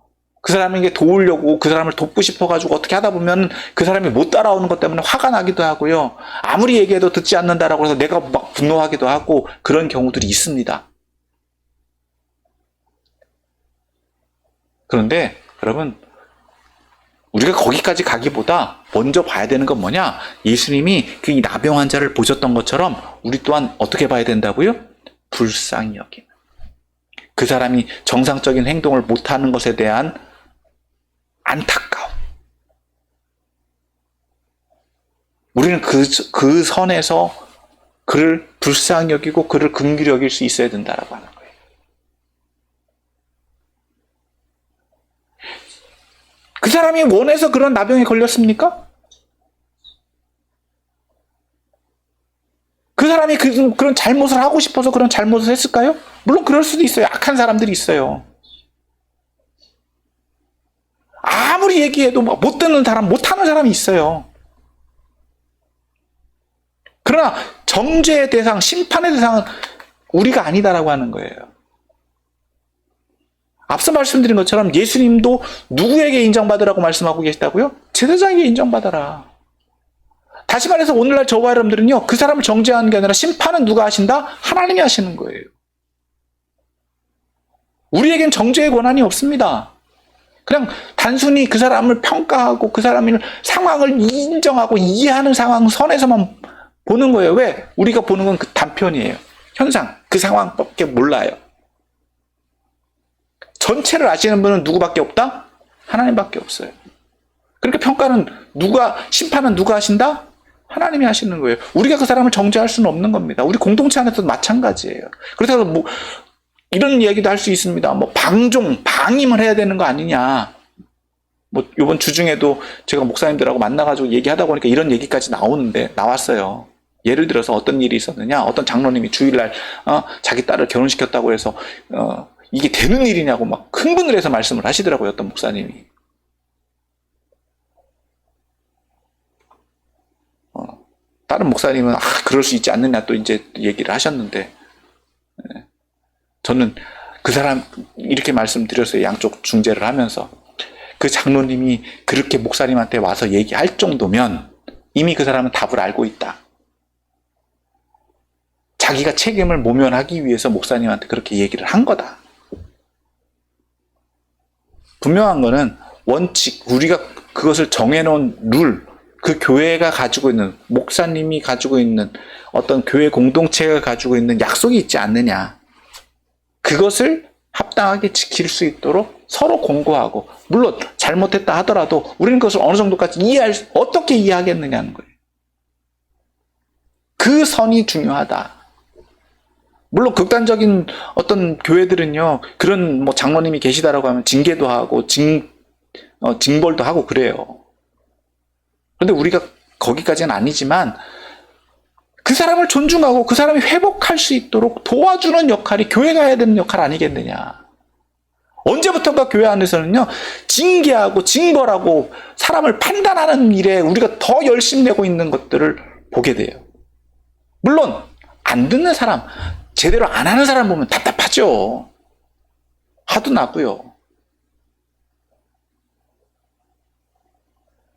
그 사람에게 도우려고, 그 사람을 돕고 싶어가지고 어떻게 하다 보면 그 사람이 못 따라오는 것 때문에 화가 나기도 하고요. 아무리 얘기해도 듣지 않는다라고 해서 내가 막 분노하기도 하고, 그런 경우들이 있습니다. 그런데 여러분, 우리가 거기까지 가기보다 먼저 봐야 되는 건 뭐냐? 예수님이 그 나병 환자를 보셨던 것처럼 우리 또한 어떻게 봐야 된다고요? 불쌍히 여기는. 그 사람이 정상적인 행동을 못하는 것에 대한 안타까움. 우리는 그 선에서 그를 불쌍히 여기고 그를 긍휼히 여길 수 있어야 된다라고 하는 거예요. 그 사람이 원해서 그런 나병에 걸렸습니까? 그 사람이 그런 잘못을 하고 싶어서 그런 잘못을 했을까요? 물론 그럴 수도 있어요. 악한 사람들이 있어요. 아무리 얘기해도 못 듣는 사람, 못하는 사람이 있어요. 그러나 정죄의 대상, 심판의 대상은 우리가 아니다라고 하는 거예요. 앞서 말씀드린 것처럼 예수님도 누구에게 인정받으라고 말씀하고 계시다고요? 제사장에게 인정받아라. 다시 말해서 오늘날 저와 여러분들은요, 그 사람을 정죄하는 게 아니라 심판은 누가 하신다? 하나님이 하시는 거예요. 우리에겐 정죄의 권한이 없습니다. 그냥 단순히 그 사람을 평가하고 그 사람의 상황을 인정하고 이해하는 상황 선에서만 보는 거예요. 왜? 우리가 보는 건 그 단편이에요. 현상, 그 상황밖에 몰라요. 전체를 아시는 분은 누구밖에 없다? 하나님밖에 없어요. 그러니까 평가는 심판은 누가 하신다? 하나님이 하시는 거예요. 우리가 그 사람을 정죄할 수는 없는 겁니다. 우리 공동체 안에서도 마찬가지예요. 그래서 이런 이야기도 할 수 있습니다. 방임을 해야 되는 거 아니냐. 이번 주중에도 제가 목사님들하고 만나가지고 얘기하다 보니까 이런 얘기까지 나왔어요. 예를 들어서 어떤 일이 있었느냐. 어떤 장로님이 주일날, 자기 딸을 결혼시켰다고 해서, 이게 되는 일이냐고 막 흥분을 해서 말씀을 하시더라고요. 어떤 목사님이. 다른 목사님은, 그럴 수 있지 않느냐 또 이제 얘기를 하셨는데, 저는 그 사람 이렇게 말씀드렸어요. 양쪽 중재를 하면서. 그 장로님이 그렇게 목사님한테 와서 얘기할 정도면 이미 그 사람은 답을 알고 있다. 자기가 책임을 모면하기 위해서 목사님한테 그렇게 얘기를 한 거다. 분명한 거는 원칙, 우리가 그것을 정해놓은 룰, 그 교회가 가지고 있는, 목사님이 가지고 있는 어떤 교회 공동체가 가지고 있는 약속이 있지 않느냐. 그것을 합당하게 지킬 수 있도록 서로 공고하고, 물론 잘못했다 하더라도 우리는 그것을 어느 정도까지 어떻게 이해하겠느냐는 거예요. 그 선이 중요하다. 물론 극단적인 어떤 교회들은요, 그런 장로님이 계시다라고 하면 징계도 하고 징벌도 하고 그래요. 그런데 우리가 거기까지는 아니지만 그 사람을 존중하고 그 사람이 회복할 수 있도록 도와주는 역할이 교회가 해야 되는 역할 아니겠느냐. 언제부턴가 교회 안에서는요, 징계하고 징벌하고 사람을 판단하는 일에 우리가 더 열심히 내고 있는 것들을 보게 돼요. 물론 안 듣는 사람, 제대로 안 하는 사람 보면 답답하죠. 화도 나고요.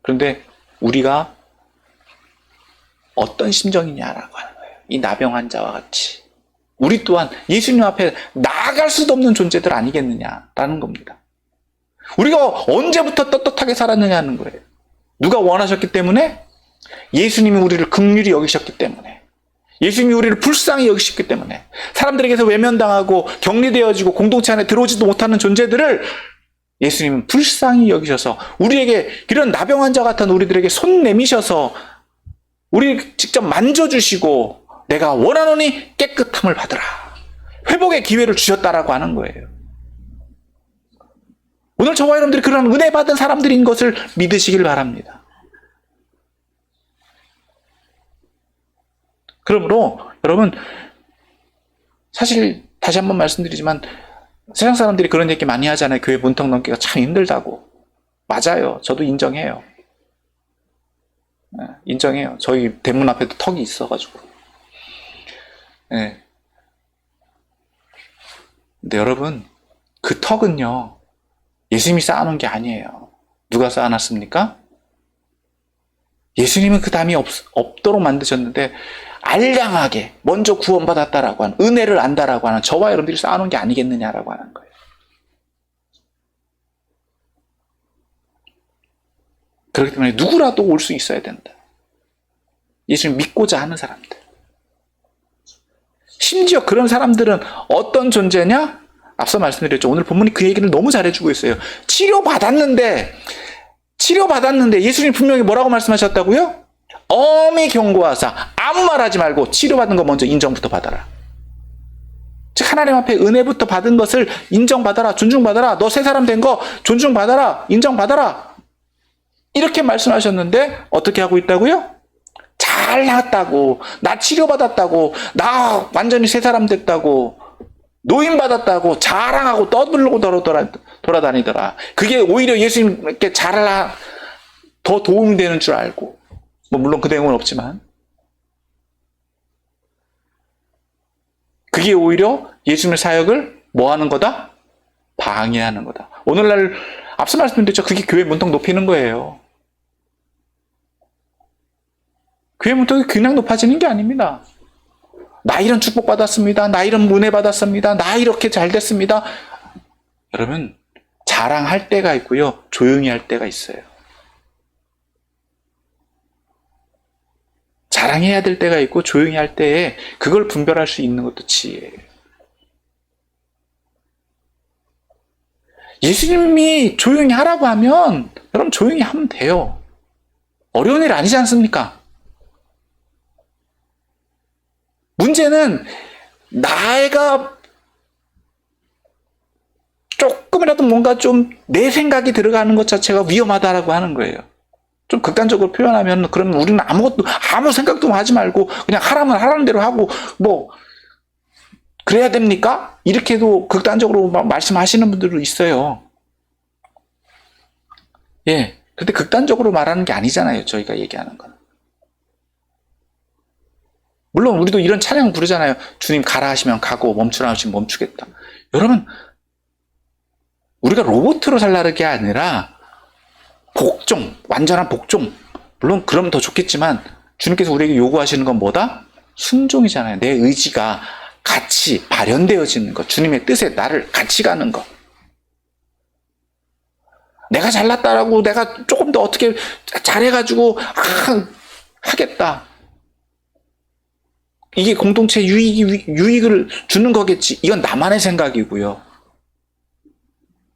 그런데 우리가 어떤 심정이냐라고 하는 거예요. 이 나병 환자와 같이. 우리 또한 예수님 앞에 나아갈 수도 없는 존재들 아니겠느냐라는 겁니다. 우리가 언제부터 떳떳하게 살았느냐는 거예요. 누가 원하셨기 때문에? 예수님이 우리를 긍휼히 여기셨기 때문에. 예수님이 우리를 불쌍히 여기셨기 때문에. 사람들에게서 외면당하고 격리되어지고 공동체 안에 들어오지도 못하는 존재들을 예수님은 불쌍히 여기셔서 우리에게 이런 나병 환자 같은 우리들에게 손 내미셔서 우리 직접 만져주시고 내가 원하노니 깨끗함을 받으라. 회복의 기회를 주셨다라고 하는 거예요. 오늘 저와 여러분들이 그런 은혜 받은 사람들인 것을 믿으시길 바랍니다. 그러므로 여러분, 사실 다시 한번 말씀드리지만 세상 사람들이 그런 얘기 많이 하잖아요. 교회 문턱 넘기가 참 힘들다고. 맞아요. 저도 인정해요. 인정해요. 저희 대문 앞에도 턱이 있어가지고. 네. 근데 여러분, 그 턱은요, 예수님이 쌓아놓은 게 아니에요. 누가 쌓아놨습니까? 예수님은 그 담이 없도록 만드셨는데, 알량하게 먼저 구원받았다라고 하는, 은혜를 안다라고 하는 저와 여러분들이 쌓아놓은 게 아니겠느냐라고 하는 거예요. 그렇기 때문에 누구라도 올 수 있어야 된다. 예수님 믿고자 하는 사람들. 심지어 그런 사람들은 어떤 존재냐? 앞서 말씀드렸죠. 오늘 본문이 그 얘기를 너무 잘해주고 있어요. 치료받았는데 예수님 분명히 뭐라고 말씀하셨다고요? 엄히 경고하사 아무 말하지 말고 치료받은 거 먼저 인정부터 받아라. 즉 하나님 앞에 은혜부터 받은 것을 인정받아라, 존중받아라. 너 새 사람 된 거 존중받아라, 인정받아라. 이렇게 말씀하셨는데 어떻게 하고 있다고요? 잘 나았다고, 나 치료받았다고, 나 완전히 새 사람 됐다고, 노인받았다고 자랑하고 떠들고 돌아다니더라. 그게 오히려 예수님께 더 도움이 되는 줄 알고, 물론 그 내용은 없지만, 그게 오히려 예수님의 사역을 뭐 하는 거다? 방해하는 거다. 오늘날 앞서 말씀드렸죠. 그게 교회 문턱 높이는 거예요. 교회 문턱이 그냥 높아지는 게 아닙니다. 나 이런 축복 받았습니다. 나 이런 은혜 받았습니다. 나 이렇게 잘 됐습니다. 여러분, 자랑할 때가 있고요. 조용히 할 때가 있어요. 자랑해야 될 때가 있고 조용히 할 때에 그걸 분별할 수 있는 것도 지혜예요. 예수님이 조용히 하라고 하면 여러분 조용히 하면 돼요. 어려운 일 아니지 않습니까? 문제는 내가 조금이라도 뭔가 좀 내 생각이 들어가는 것 자체가 위험하다라고 하는 거예요. 좀 극단적으로 표현하면 그러면 우리는 아무 생각도 하지 말고 그냥 하라면 하라는 대로 하고 뭐 그래야 됩니까? 이렇게도 극단적으로 말씀하시는 분들도 있어요. 예. 근데 극단적으로 말하는 게 아니잖아요. 저희가 얘기하는 건. 물론 우리도 이런 찬양 부르잖아요. 주님 가라 하시면 가고 멈추라 하시면 멈추겠다. 여러분, 우리가 로봇으로 살라는 게 아니라 복종, 완전한 복종. 물론 그러면 더 좋겠지만 주님께서 우리에게 요구하시는 건 뭐다? 순종이잖아요. 내 의지가 같이 발현되어지는 것. 주님의 뜻에 나를 같이 가는 것. 내가 잘났다라고 내가 조금 더 어떻게 잘해가지고 하겠다. 이게 공동체 유익을 주는 거겠지. 이건 나만의 생각이고요.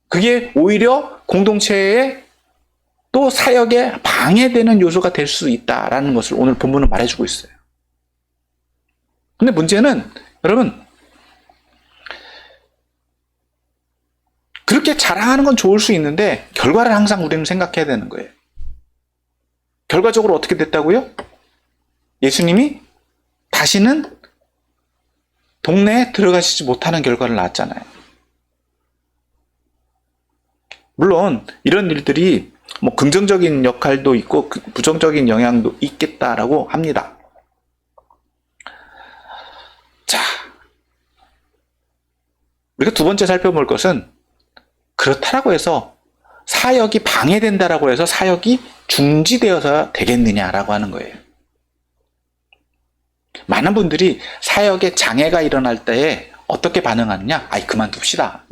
그게 오히려 공동체의 또 사역에 방해되는 요소가 될 수 있다라는 것을 오늘 본문은 말해주고 있어요. 근데 문제는 여러분, 그렇게 자랑하는 건 좋을 수 있는데 결과를 항상 우리는 생각해야 되는 거예요. 결과적으로 어떻게 됐다고요? 예수님이 다시는 동네에 들어가시지 못하는 결과를 낳았잖아요. 물론 이런 일들이 뭐 긍정적인 역할도 있고 부정적인 영향도 있겠다라고 합니다. 자, 우리가 두 번째 살펴볼 것은 그렇다라고 해서 사역이 방해된다라고 해서 사역이 중지되어서 되겠느냐라고 하는 거예요. 많은 분들이 사역에 장애가 일어날 때에 어떻게 반응하느냐? 아이, 그만둡시다.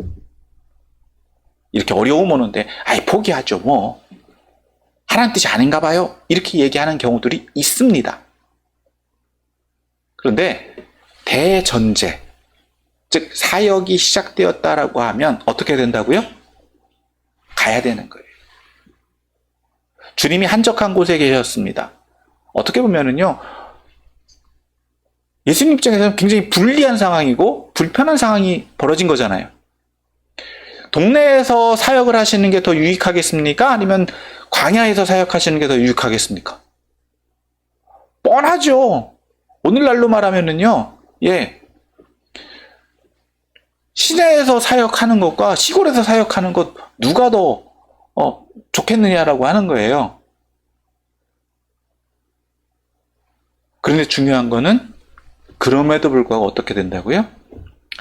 이렇게 어려움 오는데, 아이, 포기하죠, 뭐. 하나님 뜻이 아닌가 봐요. 이렇게 얘기하는 경우들이 있습니다. 그런데 대전제, 즉 사역이 시작되었다라고 하면 어떻게 된다고요? 가야 되는 거예요. 주님이 한적한 곳에 계셨습니다. 어떻게 보면은요, 예수님 입장에서는 굉장히 불리한 상황이고 불편한 상황이 벌어진 거잖아요. 동네에서 사역을 하시는 게 더 유익하겠습니까? 아니면 광야에서 사역하시는 게 더 유익하겠습니까? 뻔하죠. 오늘날로 말하면은요, 시내에서 사역하는 것과 시골에서 사역하는 것 누가 더 좋겠느냐라고 하는 거예요. 그런데 중요한 거는 그럼에도 불구하고 어떻게 된다고요?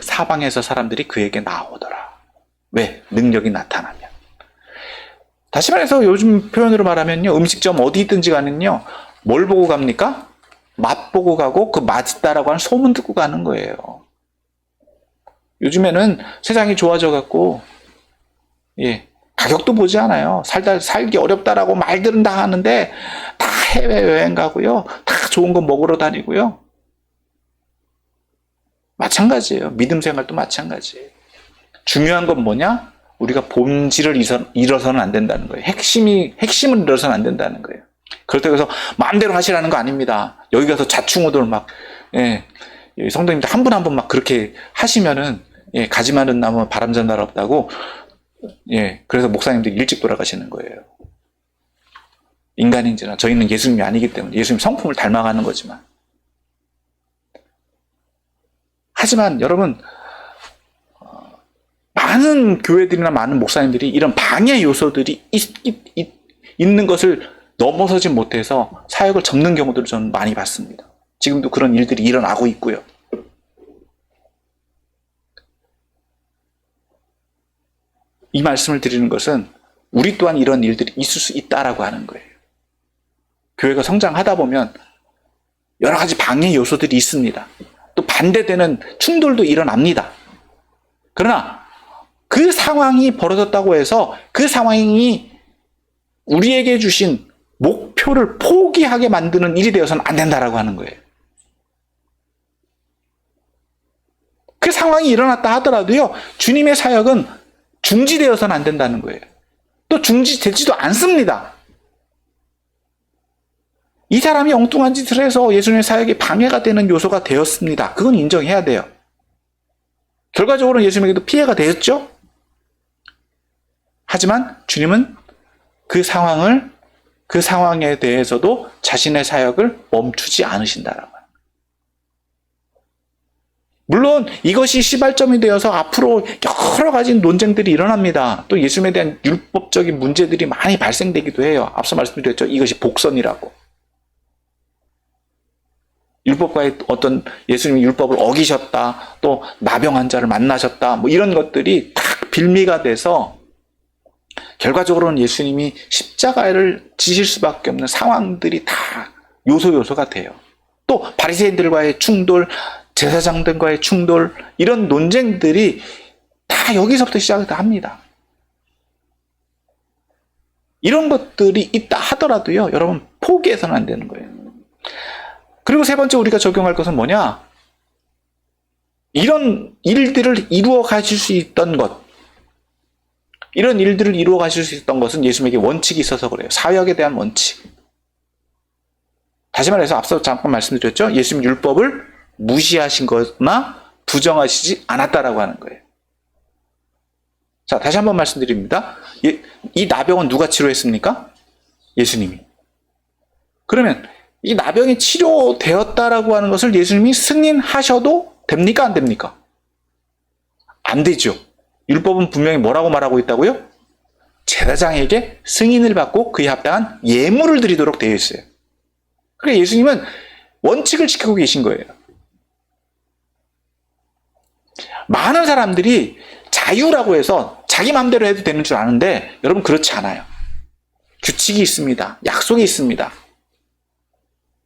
사방에서 사람들이 그에게 나오더라. 왜? 능력이 나타나면. 다시 말해서 요즘 표현으로 말하면요, 음식점 어디 있든지 가는요, 뭘 보고 갑니까? 맛 보고 가고 그 맛있다라고 하는 소문 듣고 가는 거예요. 요즘에는 세상이 좋아져 갖고 가격도 보지 않아요. 살기 어렵다라고 말들은 다 하는데 다 해외여행 가고요. 다 좋은 거 먹으러 다니고요. 마찬가지예요. 믿음 생활도 마찬가지예요. 중요한 건 뭐냐? 우리가 본질을 잃어서는 안 된다는 거예요. 핵심을 잃어서는 안 된다는 거예요. 그렇다고 해서 마음대로 하시라는 거 아닙니다. 여기 가서 자충우돌 막, 성도님들 한 분 한 분 막 그렇게 하시면은, 가지 마는 나무 바람잡 날 없다고, 그래서 목사님들이 일찍 돌아가시는 거예요. 인간인지나 저희는 예수님이 아니기 때문에 예수님 성품을 닮아가는 거지만. 하지만 여러분, 많은 교회들이나 많은 목사님들이 이런 방해 요소들이 있는 것을 넘어서지 못해서 사역을 접는 경우들을 저는 많이 봤습니다. 지금도 그런 일들이 일어나고 있고요. 이 말씀을 드리는 것은 우리 또한 이런 일들이 있을 수 있다라고 하는 거예요. 교회가 성장하다 보면 여러 가지 방해 요소들이 있습니다. 또 반대되는 충돌도 일어납니다. 그러나 그 상황이 벌어졌다고 해서 그 상황이 우리에게 주신 목표를 포기하게 만드는 일이 되어서는 안 된다라고 하는 거예요. 그 상황이 일어났다 하더라도요, 주님의 사역은 중지되어서는 안 된다는 거예요. 또 중지되지도 않습니다. 이 사람이 엉뚱한 짓을 해서 예수님의 사역에 방해가 되는 요소가 되었습니다. 그건 인정해야 돼요. 결과적으로는 예수님에게도 피해가 되었죠? 하지만 주님은 그 상황에 대해서도 자신의 사역을 멈추지 않으신다라고 합니다. 물론 이것이 시발점이 되어서 앞으로 여러 가지 논쟁들이 일어납니다. 또 예수님에 대한 율법적인 문제들이 많이 발생되기도 해요. 앞서 말씀드렸죠. 이것이 복선이라고. 율법과의 어떤 예수님이 율법을 어기셨다, 또 나병 환자를 만나셨다, 뭐 이런 것들이 딱 빌미가 돼서 결과적으로는 예수님이 십자가를 지실 수밖에 없는 상황들이 다 요소가 돼요. 또 바리새인들과의 충돌, 제사장들과의 충돌, 이런 논쟁들이 다 여기서부터 시작을 합니다. 이런 것들이 있다 하더라도요, 여러분 포기해서는 안 되는 거예요. 그리고 세 번째 우리가 적용할 것은 뭐냐? 이런 일들을 이루어 가실 수 있던 것, 이런 일들을 이루어 가실 수 있었던 것은 예수님에게 원칙이 있어서 그래요. 사역에 대한 원칙. 다시 말해서 앞서 잠깐 말씀드렸죠. 예수님 율법을 무시하신 거나 부정하시지 않았다라고 하는 거예요. 자, 다시 한번 말씀드립니다. 이 나병은 누가 치료했습니까? 예수님이. 그러면 이 나병이 치료되었다라고 하는 것을 예수님이 승인하셔도 됩니까? 안 됩니까? 안 되죠. 율법은 분명히 뭐라고 말하고 있다고요? 제사장에게 승인을 받고 그에 합당한 예물을 드리도록 되어 있어요. 그러니까 예수님은 원칙을 지키고 계신 거예요. 많은 사람들이 자유라고 해서 자기 마음대로 해도 되는 줄 아는데 여러분 그렇지 않아요. 규칙이 있습니다. 약속이 있습니다.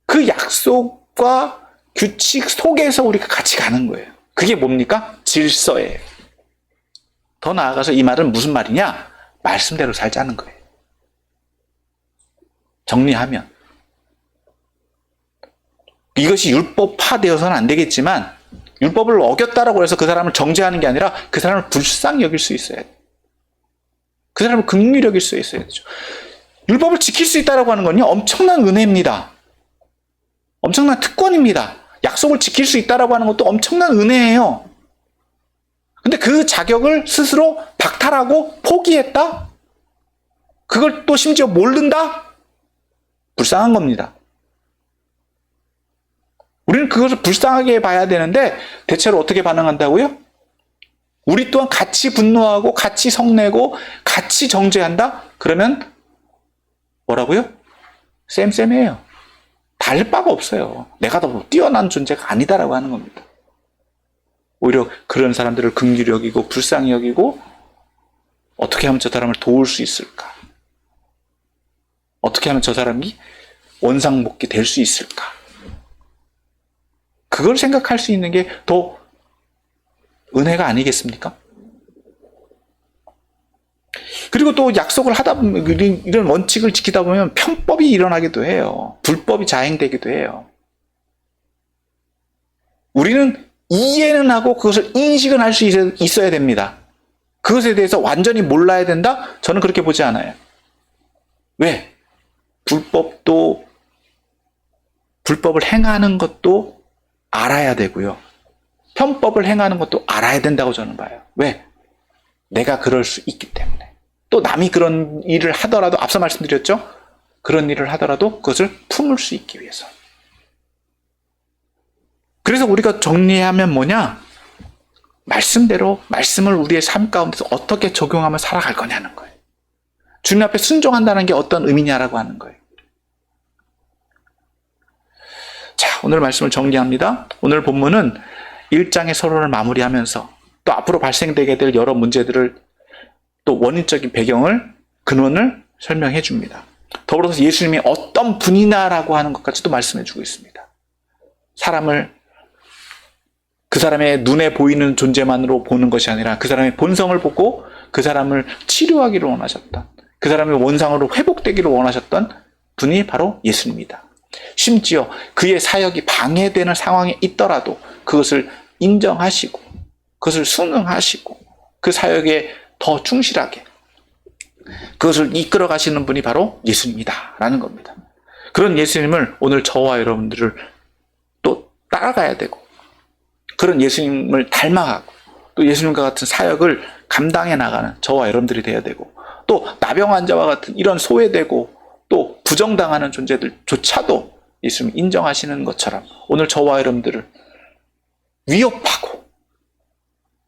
그 약속과 규칙 속에서 우리가 같이 가는 거예요. 그게 뭡니까? 질서예요. 더 나아가서 이 말은 무슨 말이냐? 말씀대로 살자는 거예요. 정리하면 이것이 율법화되어서는 안 되겠지만 율법을 어겼다라고 해서 그 사람을 정죄하는 게 아니라 그 사람을 불쌍히 여길 수 있어야 돼요. 그 사람을 긍휼히 여길 수 있어야 되죠. 율법을 지킬 수 있다라고 하는 건요, 엄청난 은혜입니다. 엄청난 특권입니다. 약속을 지킬 수 있다라고 하는 것도 엄청난 은혜예요. 근데 그 자격을 스스로 박탈하고 포기했다? 그걸 또 심지어 모른다? 불쌍한 겁니다. 우리는 그것을 불쌍하게 봐야 되는데 대체로 어떻게 반응한다고요? 우리 또한 같이 분노하고 같이 성내고 같이 정죄한다? 그러면 뭐라고요? 쌤쌤이에요. 다를 바가 없어요. 내가 더 뛰어난 존재가 아니다라고 하는 겁니다. 오히려 그런 사람들을 긍휼히 여기고 불쌍히 여기고 어떻게 하면 저 사람을 도울 수 있을까? 어떻게 하면 저 사람이 원상복귀 될 수 있을까? 그걸 생각할 수 있는 게 더 은혜가 아니겠습니까? 그리고 또 약속을 하다 보면 이런 원칙을 지키다 보면 편법이 일어나기도 해요. 불법이 자행되기도 해요. 우리는 이해는 하고 그것을 인식은 할 수 있어야 됩니다. 그것에 대해서 완전히 몰라야 된다? 저는 그렇게 보지 않아요. 왜? 불법을 행하는 것도 알아야 되고요. 편법을 행하는 것도 알아야 된다고 저는 봐요. 왜? 내가 그럴 수 있기 때문에. 또 남이 그런 일을 하더라도, 앞서 말씀드렸죠? 그런 일을 하더라도 그것을 품을 수 있기 위해서. 그래서 우리가 정리하면 뭐냐? 말씀대로 말씀을 우리의 삶 가운데서 어떻게 적용하며 살아갈 거냐는 거예요. 주님 앞에 순종한다는 게 어떤 의미냐라고 하는 거예요. 자, 오늘 말씀을 정리합니다. 오늘 본문은 1장의 서론을 마무리하면서 또 앞으로 발생되게 될 여러 문제들을 또 원인적인 배경을, 근원을 설명해 줍니다. 더불어서 예수님이 어떤 분이나라고 하는 것까지도 말씀해 주고 있습니다. 사람을 그 사람의 눈에 보이는 존재만으로 보는 것이 아니라 그 사람의 본성을 보고 그 사람을 치료하기를 원하셨던, 그 사람의 원상으로 회복되기를 원하셨던 분이 바로 예수님이다. 심지어 그의 사역이 방해되는 상황에 있더라도 그것을 인정하시고 그것을 순응하시고 그 사역에 더 충실하게 그것을 이끌어 가시는 분이 바로 예수님이다 라는 겁니다. 그런 예수님을 오늘 저와 여러분들을 또 따라가야 되고, 그런 예수님을 닮아가고 또 예수님과 같은 사역을 감당해 나가는 저와 여러분들이 되어야 되고, 또 나병 환자와 같은 이런 소외되고 또 부정당하는 존재들조차도 예수님 인정하시는 것처럼 오늘 저와 여러분들을 위협하고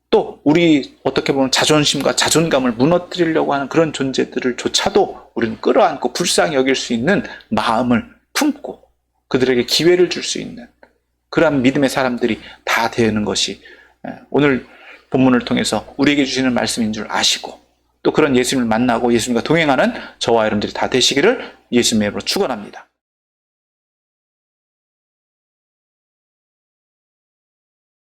또 우리 어떻게 보면 자존심과 자존감을 무너뜨리려고 하는 그런 존재들을조차도 우리는 끌어안고 불쌍히 여길 수 있는 마음을 품고 그들에게 기회를 줄 수 있는 그러한 믿음의 사람들이 다 되는 것이 오늘 본문을 통해서 우리에게 주시는 말씀인 줄 아시고, 또 그런 예수님을 만나고 예수님과 동행하는 저와 여러분들이 다 되시기를 예수님의 이름으로 축원합니다.